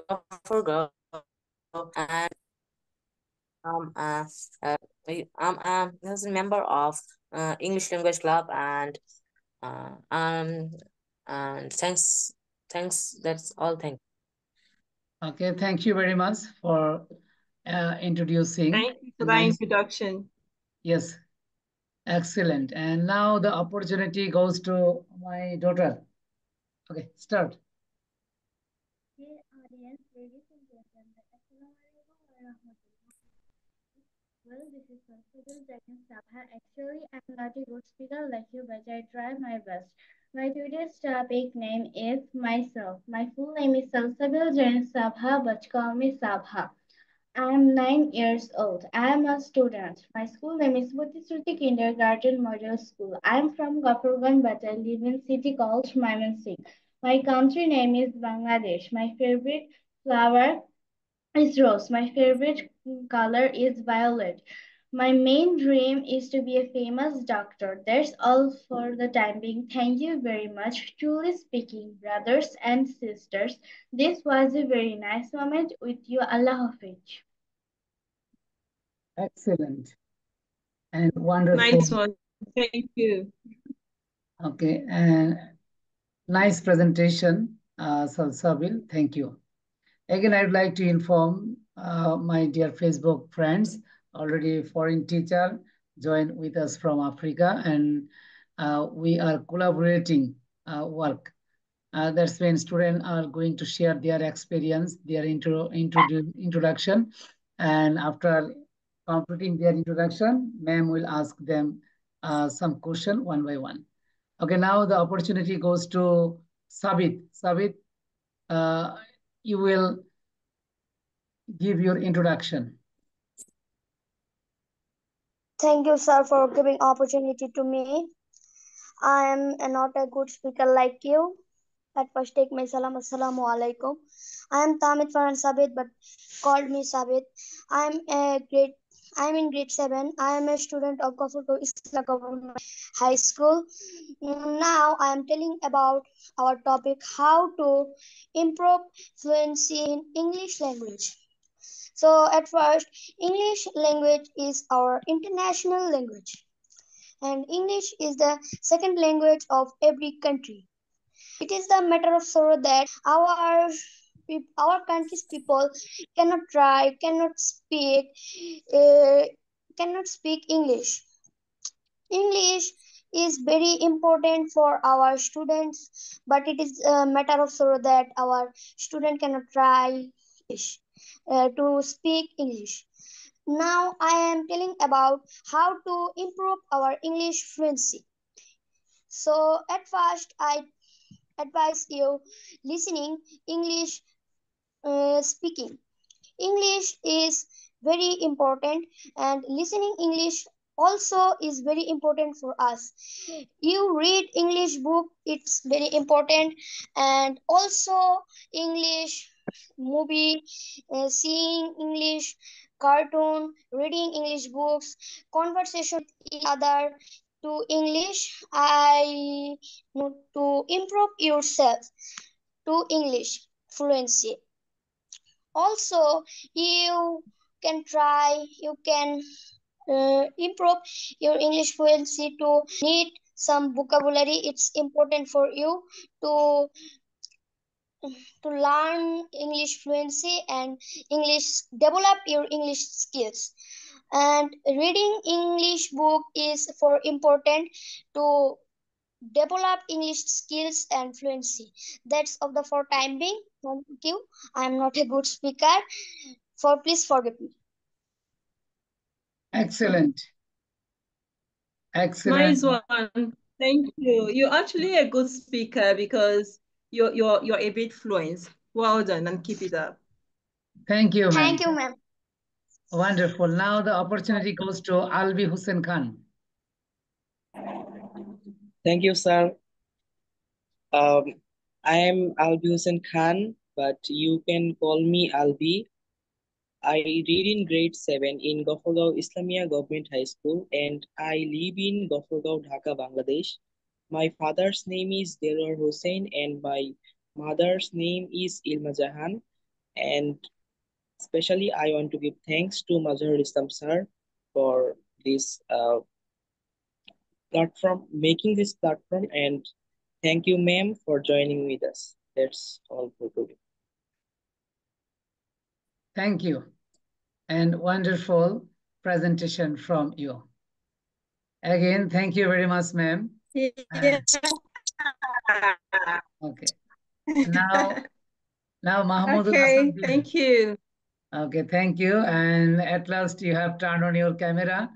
Gopher and um, uh, uh, was a member of English Language Club uh, um, and thanks. That's all. Thank. Okay, thank you very much for introducing. Thank you for the introduction. Yes, excellent. And now the opportunity goes to my daughter. Okay, start. Dear audience, ladies and gentlemen, Assalamualaikum warahmatullahi wabarakatuh. Well, this is Constable Jagan Sabha. Actually, I'm not a good speaker like you, but I try my best. My today's topic name is myself. My full name is Salsabil Jain Sabha, but call me Sabha. I am 9 years old. I am a student. My school name is Buddhisruti Kindergarten Model School. I am from Gafurgan, but I live in city called Mymensingh. My country name is Bangladesh. My favorite flower is rose. My favorite color is violet. My main dream is to be a famous doctor. That's all for the time being. Thank you very much. Truly speaking, brothers and sisters, this was a very nice moment with you. Allah Hafiz. Excellent and wonderful. Nice one. Thank you. Okay, and nice presentation, Salsabil. Thank you. Again, I'd like to inform my dear Facebook friends, already foreign teacher joined with us from Africa, and we are collaborating work. That's when students are going to share their experience, their introduction, and after completing their introduction, ma'am will ask them some question one by one. Okay, now the opportunity goes to Sabit. Sabit, you will give your introduction. Thank you, sir, for giving opportunity to me. I am not a good speaker like you. At first, take my salam. Assalamu alaikum. I am Tamit Farhan Sabit, but called me Sabit. I am a grade. I am in grade 7. I am a student of Gafurgo Islam Government High School. Now I am telling about our topic: how to improve fluency in English language. So at first, English language is our international language, and English is the second language of every country. It is the matter of sorrow that our country's people cannot try, uh, cannot speak English. English is very important for our students, but it is a matter of sorrow that our student cannot try English, to speak English. Now I am telling about how to improve our English fluency. So at first I advise you listening English, speaking. English is very important, and listening English also is very important for us. You read English book, it's very important, and also English movie, seeing English cartoon, reading English books, conversation with each other to English. I know to improve yourself to English fluency. Also, you can improve your English fluency to need some vocabulary. It's important for you to to learn English fluency and develop your English skills. And reading English book is for important to develop English skills and fluency. That's all the for time being. Thank you. I am not a good speaker. Please forgive me. Excellent. Excellent. Nice one. Thank you. You're actually a good speaker because you're a bit fluent. Well done, and keep it up. Thank you, ma'am. Thank you, ma'am. Wonderful. Now the opportunity goes to Albi Hussain Khan. Thank you, sir. I am Albi Hussain Khan, but you can call me Albi. I read in grade 7 in Gafurgaon Islamia Government High School, and I live in Gafurgaon, Dhaka, Bangladesh. My father's name is Delwar Hussain and my mother's name is Ilma Jahan. And especially, I want to give thanks to Mazharul Islam sir for this platform, making this platform, and thank you, ma'am, for joining with us. That's all for today. Thank you. And wonderful presentation from you. Again, thank you very much, ma'am. Yeah. Okay. Now Mahmoudul Okay, Hasan. thank you. Okay, thank you. And at last you have turned on your camera,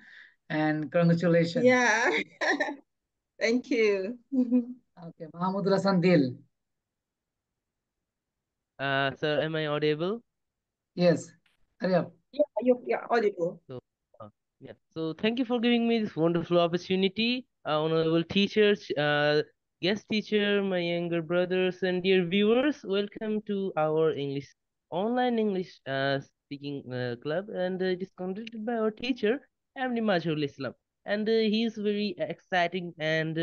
and congratulations. Yeah. Thank you. Okay, Mahmoudul Hasan Dil. Sir, am I audible? Yes, hurry up. Yeah, you're audible. So, yeah. So, thank you for giving me this wonderful opportunity, honorable teachers, guest teacher, my younger brothers, and dear viewers. Welcome to our online English speaking club, and it is conducted by our teacher, Amni Majhul Islam, and he is very exciting, and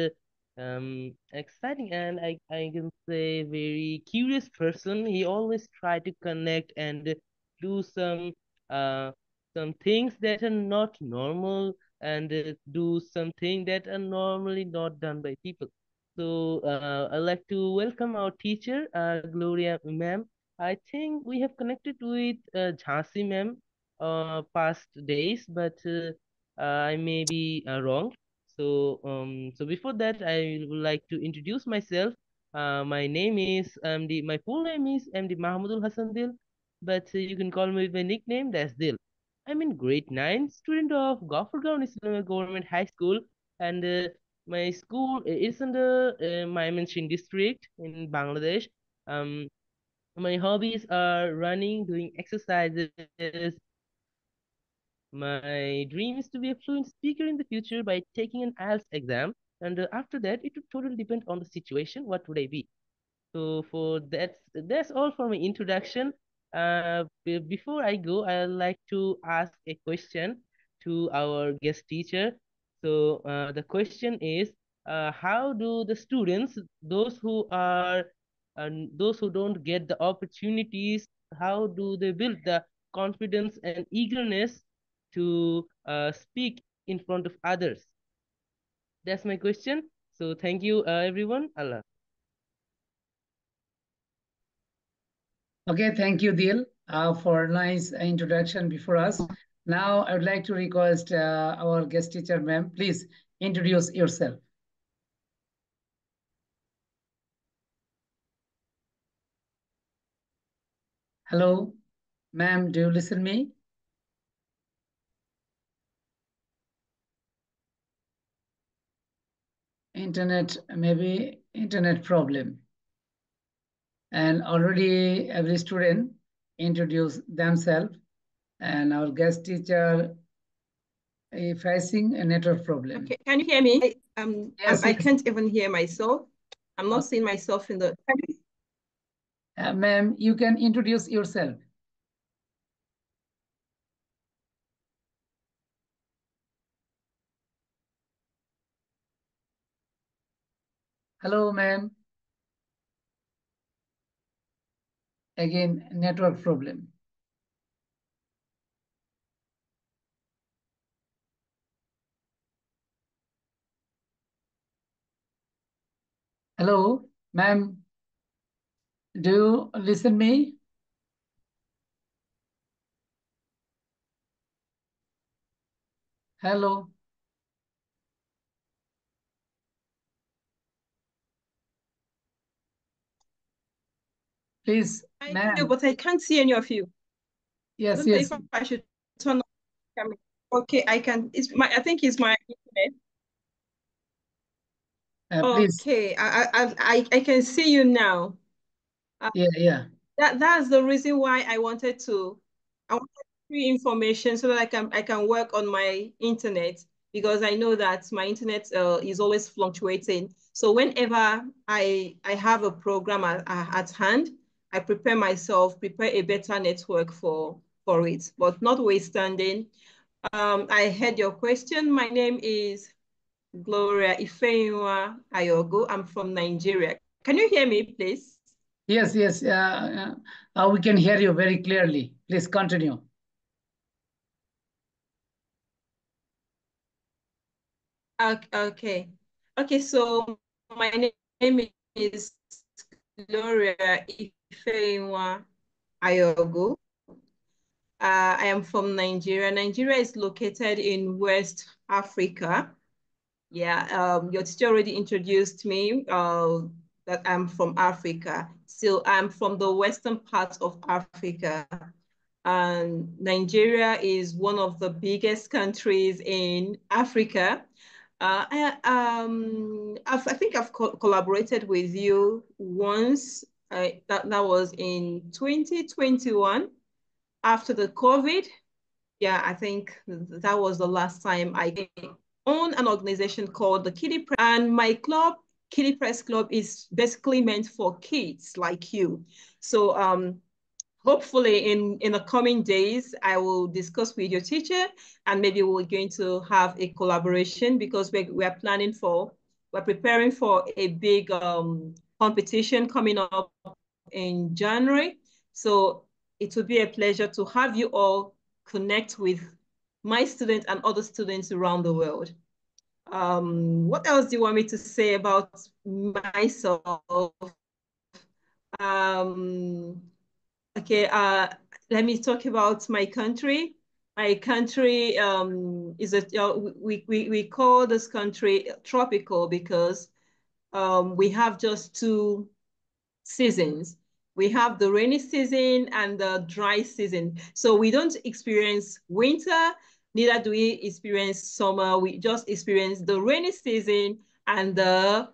I can say very curious person. He always try to connect and do uh some things that are not normal, and do something that are normally not done by people. So I'd like to welcome our teacher, Gloria ma'am. I think we have connected with Jhansi ma'am past days, but I may be wrong. So before that, I would like to introduce myself. My name is my full name is MD Mahmudul Hassan Dil, but you can call me with my nickname, that's Dil. I'm in grade 9, student of Gafurgaon Islamic Government High School, and my school is in the Mymensingh district in Bangladesh. Um, my hobbies are running, doing exercises. My dream is to be a fluent speaker in the future by taking an IELTS exam, and after that, it would totally depend on the situation. What would I be? So for that's all for my introduction. Before I go, I'd like to ask a question to our guest teacher. So the question is, how do the students, those who don't get the opportunities, how do they build the confidence and eagerness to speak in front of others? That's my question. So thank you, everyone. Allah. Okay, thank you, Dil, for nice introduction before us. Now, I would like to request our guest teacher, ma'am, please introduce yourself. Hello, ma'am, do you listen me? Internet, maybe internet problem. And already every student introduce themselves, and our guest teacher is facing a network problem. Okay, can you hear me? Yes, I yes. can't even hear myself. I'm not seeing myself in the. Ma'am, you can introduce yourself. Hello, ma'am. Again, network problem. Hello, ma'am. Do you listen me? Hello. Please, I hear you, ma'am. but I can't see any of you. Yes, I don't know yes. if I should turn on the camera. Okay, I can. I think it's my internet. Please. Okay, I can see you now. Yeah. That's the reason why I wanted free information so that I can work on my internet, because I know that my internet is always fluctuating. So whenever I have a program at hand, I prepare a better network for it. But notwithstanding, I heard your question. My name is Gloria Ifeyinwa Ayogo. I'm from Nigeria. Can you hear me, please? Yes, yes. We can hear you very clearly. Please continue. Okay. Okay, so my name is Gloria Ifeyinwa Ayogu. I am from Nigeria. Nigeria is located in West Africa. Yeah, your teacher already introduced me that I'm from Africa. So I'm from the western part of Africa. And Nigeria is one of the biggest countries in Africa. I think I've collaborated with you once. That was in 2021 after the COVID. Yeah, I think that was the last time I own an organization called the Kiddie Press. And my club, Kiddie Press Club, is basically meant for kids like you. So hopefully in the coming days, I will discuss with your teacher and maybe we're going to have a collaboration because we're preparing for a big competition coming up in January. So it will be a pleasure to have you all connect with my students and other students around the world. What else do you want me to say about myself? Um, okay, let me talk about my country. My country is we call this country tropical because we have just two seasons. We have the rainy season and the dry season. So we don't experience winter, neither do we experience summer. We just experience the rainy season and the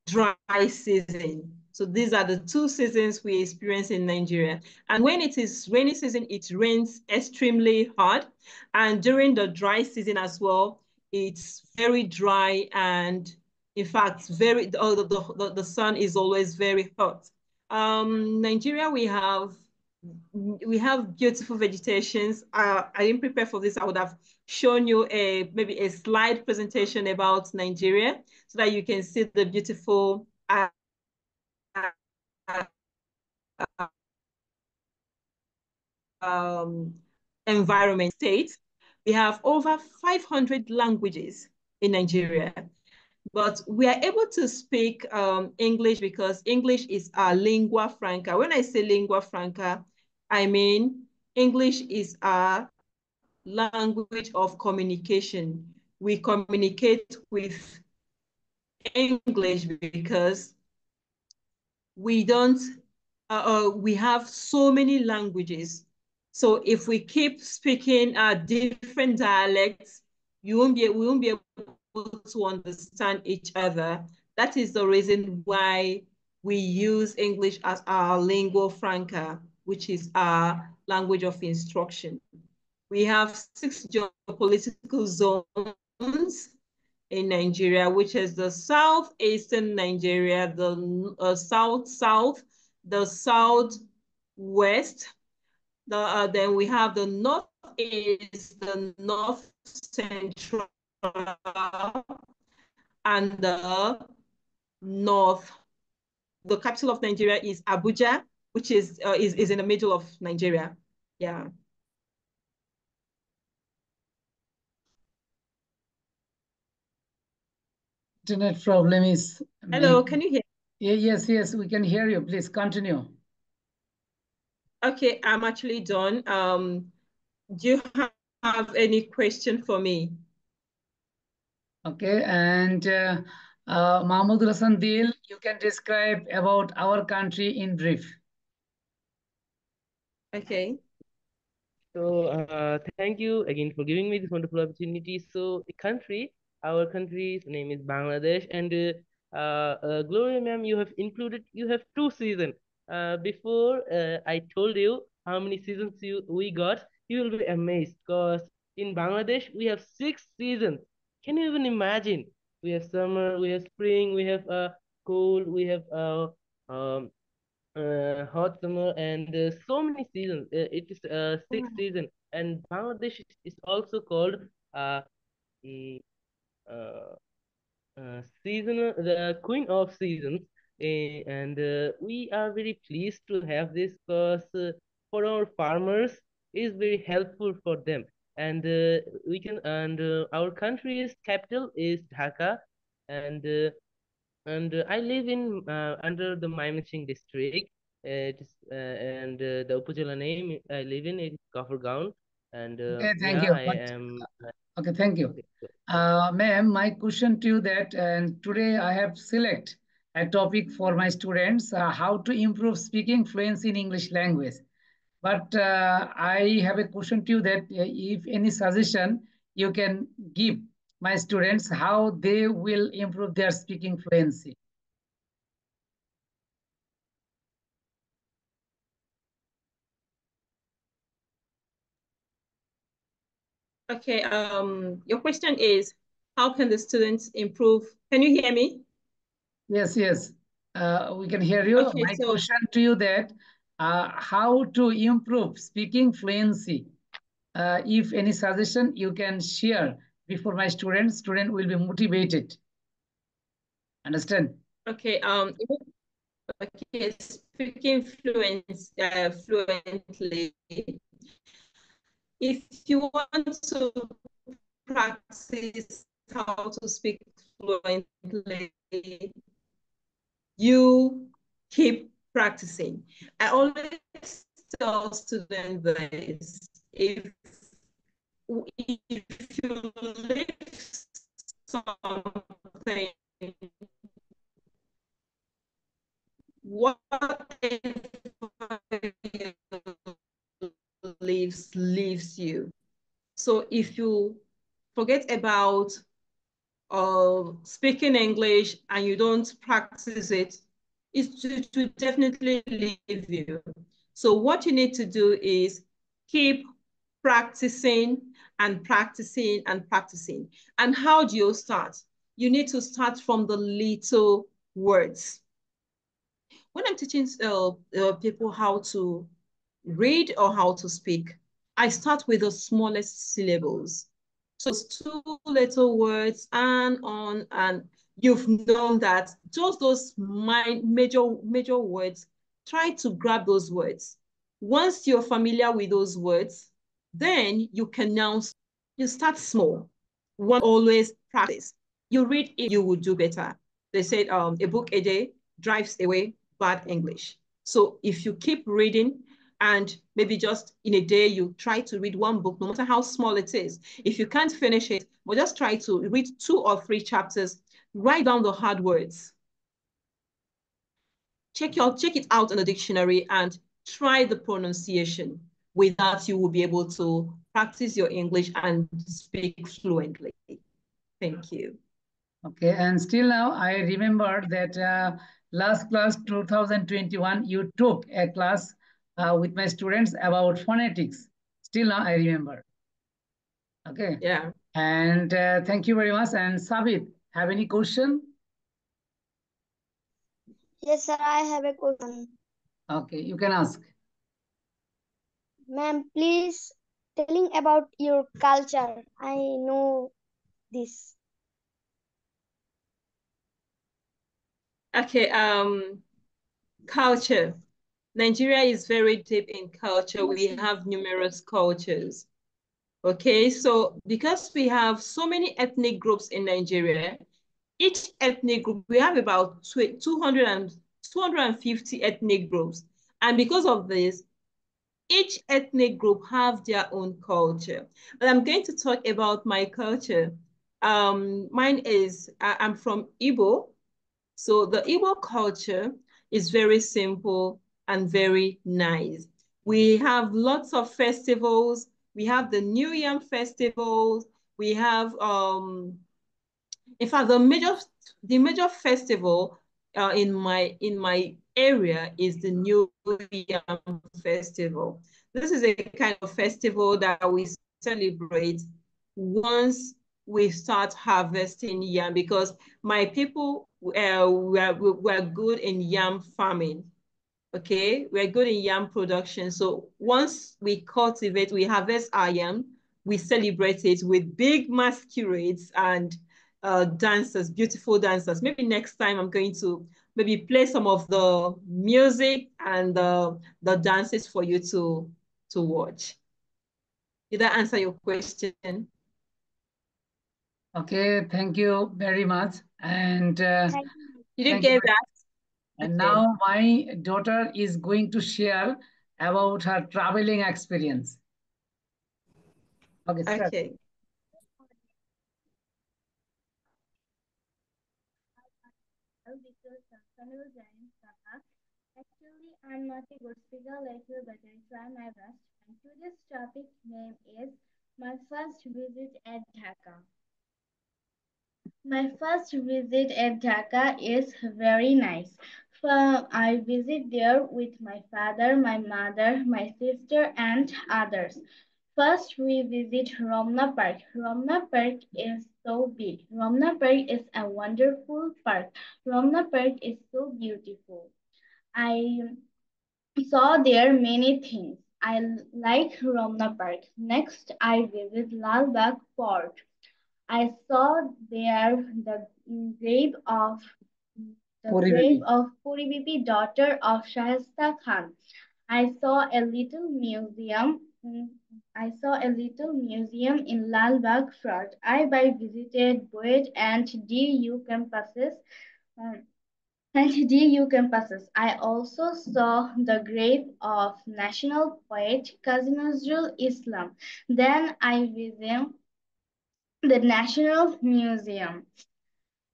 dry season. So these are the two seasons we experience in Nigeria. And when it is rainy season, it rains extremely hard. And during the dry season as well, it's very dry and in fact, the sun is always very hot. Nigeria, we have beautiful vegetations. I didn't prepare for this. I would have shown you maybe a slide presentation about Nigeria so that you can see the beautiful um, environment state. We have over 500 languages in Nigeria, but we are able to speak English because English is our lingua franca. When I say lingua franca, I mean English is our language of communication. We communicate with English because we don't, we have so many languages. So if we keep speaking different dialects, we won't be able to understand each other. That is the reason why we use English as our lingua franca, which is our language of instruction. We have 6 geopolitical zones in Nigeria, which is the southeastern Nigeria, the south-south, the southwest. Then we have the northeast, the north central, and the north. The capital of Nigeria is Abuja, which is in the middle of Nigeria. Yeah. Internet problem is. Hello, can you hear? Yes, yes, we can hear you. Please continue. Okay, I'm actually done. Do you have any question for me? Okay, and Mahmoud Rasandil, you can describe about our country in brief. Okay. So thank you again for giving me this wonderful opportunity. So our country's name is Bangladesh, and Gloria ma'am, you have 2 seasons. Before I told you how many seasons we got, you will be amazed because in Bangladesh we have 6 seasons. Can you even imagine? We have summer, we have spring, we have cold, we have um, hot summer, and so many seasons. It is 6 season, and Bangladesh is also called uh, mm, uh, seasonal, the queen of seasons, and we are very pleased to have this because for our farmers is very helpful for them, and we can and our country's capital is Dhaka, and I live in under the Mymensingh district. It is and the Upazila name I live in is Gafurgaon, and Okay, thank yeah, you. I am. Okay, thank you. Okay, so, Ma'am, my question to you that, and today I have select a topic for my students, how to improve speaking fluency in English language. But I have a question to you that if any suggestion you can give my students, how they will improve their speaking fluency. Okay, your question is, how can the students improve? Can you hear me? Yes, yes, we can hear you. Okay, My so question to you that how to improve speaking fluency. If any suggestion you can share before my student will be motivated. Understand? okay, okay, speaking fluently. If you want to practice how to speak fluently, you keep practicing. I always tell students this: if you leave something, whatever leaves you. So if you forget about speaking English and you don't practice it, it will definitely leave you. So what you need to do is keep practicing and practicing and practicing. And how do you start? You need to start from the little words. When I'm teaching people how to read or how to speak, I start with the smallest syllables. So it's two little words and on, and you've known that just those major words, try to grab those words. Once you're familiar with those words, then you can now, you start small. One, always practice. You read it, you will do better. They said a book a day drives away bad English. So if you keep reading, and maybe just in a day you try to read one book, no matter how small it is. If you can't finish it, but just try to read 2 or 3 chapters, write down the hard words. Check it out in the dictionary and try the pronunciation. With that, you will be able to practice your English and speak fluently. Thank you. Okay, and still now I remember that last class 2021, you took a class with my students about phonetics. Still now I remember. Okay. Yeah. And thank you very much. And Sabit, have any question? Yes, sir, I have a question. Okay, you can ask. Ma'am, please telling about your culture. I know this. Okay, culture. Nigeria is very deep in culture. We have numerous cultures. Okay, so because we have so many ethnic groups in Nigeria, each ethnic group, we have about 250 ethnic groups. And because of this, each ethnic group have their own culture. But I'm going to talk about my culture. Mine is, I'm from Igbo. So the Igbo culture is very simple and very nice. We have lots of festivals. We have the New Yam festivals. We have, in fact, the major festival in my area is the New Yam festival. This is a kind of festival that we celebrate once we start harvesting yam, because my people we're good in yam farming. Okay, we're good in yam production. So once we cultivate, we harvest our yam, we celebrate it with big masquerades and dancers, beautiful dancers. Maybe next time I'm going to maybe play some of the music and the dances for you to watch. Did that answer your question? Okay, thank you very much. And Did you get that? And Okay. now my daughter is going to share about her traveling experience. Okay, start. Okay. Actually, I'm not a good speaker like you, but I try my best. And today's topic name is my first visit at Dhaka. My first visit at Dhaka is very nice. I visit there with my father, my mother, my sister, and others. First, we visit Romna Park. Romna Park is so big. Romna Park is a wonderful park. Romna Park is so beautiful. I saw there many things. I like Romna Park. Next, I visit Lal Bagh Fort. I saw there grave of Puri Bibi, daughter of Shahista Khan. I saw a little museum. I saw a little museum in Lal Bagh Fort. I visited Boyd and DU campuses. um, I also saw the grave of national poet Kazi Nazrul Islam. Then I visited the National Museum.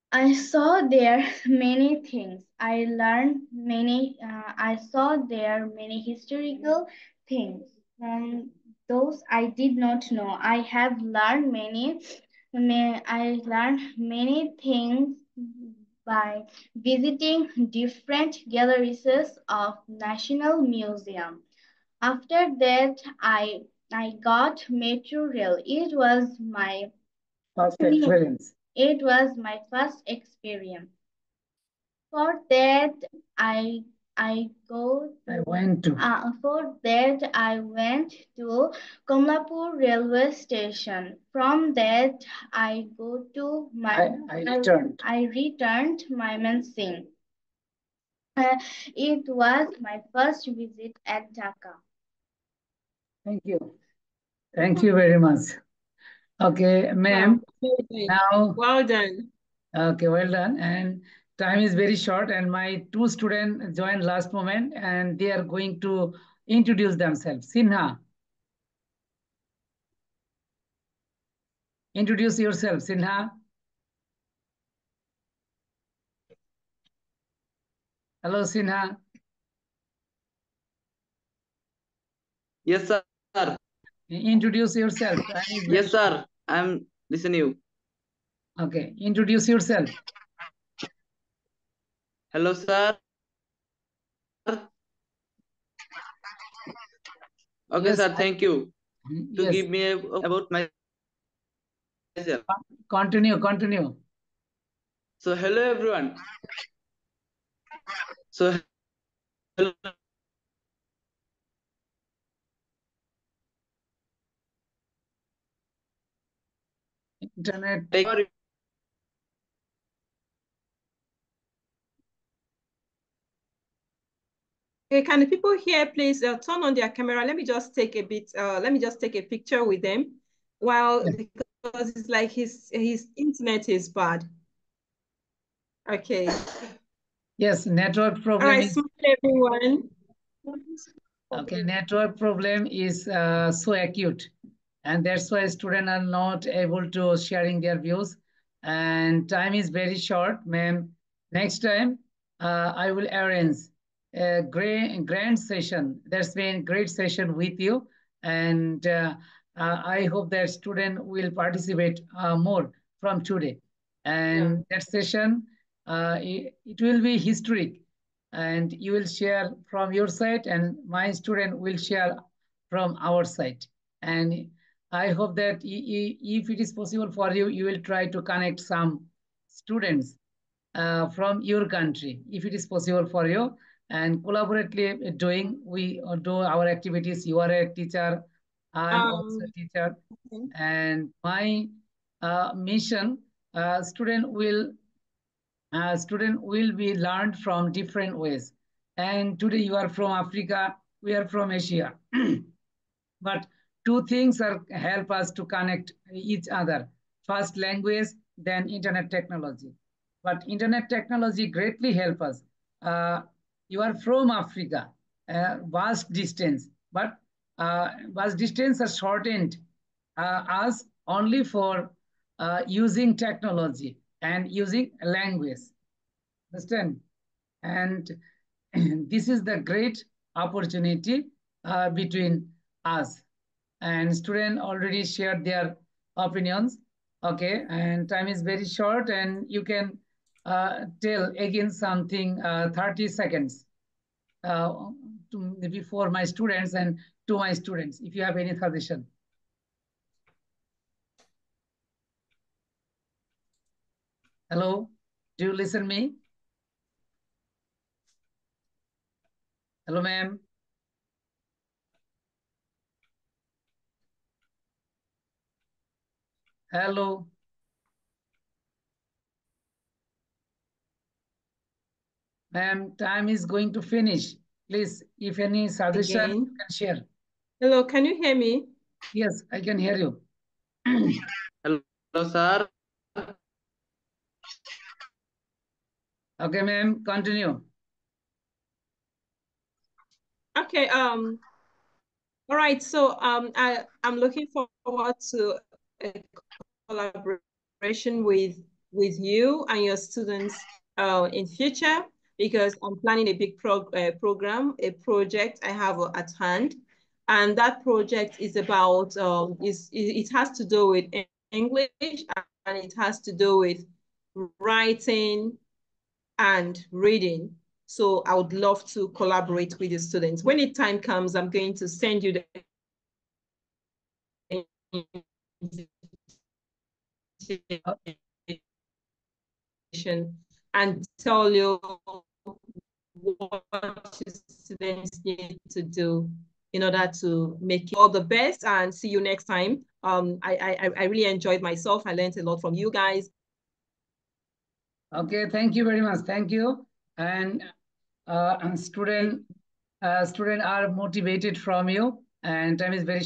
I saw there many things. I saw there many historical things. Those I did not know. I learned many things by visiting different galleries of National Museum. After that, I got metro rail. First experience. It was my first experience. For that, I I go I went to. for that I went to Komlapur railway station. From that I go to I returned Mymensingh. Uh, it was my first visit at Dhaka. Thank you. Thank you very much. Okay, ma'am. Now, well done. Okay, well done. And time is very short, and my two students joined last moment, and they are going to introduce themselves. Sinha, introduce yourself, Sinha. Hello, Sinha. Yes, sir. Introduce yourself. Yes, sir. I'm listening you. Okay, introduce yourself. Hello, sir. Okay, Yes, sir. Thank you to yes. give me about myself. Continue. So, hello, everyone. So, hello. Internet. Okay, can the people here please turn on their camera? Let me just take a picture with them because it's like his internet is bad. Okay. Yes, network problem. All right, smile everyone. Okay, network problem is so acute, and that's why students are not able to sharing their views, and time is very short, ma'am. Next time, I will arrange a grand session. That's been great session with you, and I hope that student will participate more from today. And that session, it will be historic, and you will share from your side and my student will share from our side. And I hope that if it is possible for you, you will try to connect some students from your country, if it is possible for you, and collaboratively doing, we do our activities. You are a teacher, I'm also a teacher, and my mission, student will student will be learned from different ways. And today you are from Africa, we are from Asia. But two things are help us to connect each other. First language, then internet technology. But internet technology greatly help us. Uh, you are from Africa, vast distance, but vast distance are shortened us only for using technology and using language. Understand? And this is the great opportunity between us. And students already shared their opinions. Okay, and time is very short, and you can tell again something 30 seconds before my students and to my students, if you have any suggestion. Hello, do you listen me? Hello, ma'am. Hello. Ma'am, time is going to finish. Please, if any suggestion, Again. you can share. Hello, can you hear me? Yes, I can hear you. Hello, sir. Okay, ma'am, continue. Okay, all right, so I'm looking forward to a collaboration with you and your students in future, because I'm planning a big program, a project I have at hand. And that project is about, it has to do with English, and it has to do with writing and reading. So I would love to collaborate with the students. When the time comes, I'm going to send you the and tell you what students need to do in order to make it all the best, and see you next time. I really enjoyed myself. I learned a lot from you guys. Okay, thank you very much. Thank you. And student are motivated from you, and time is very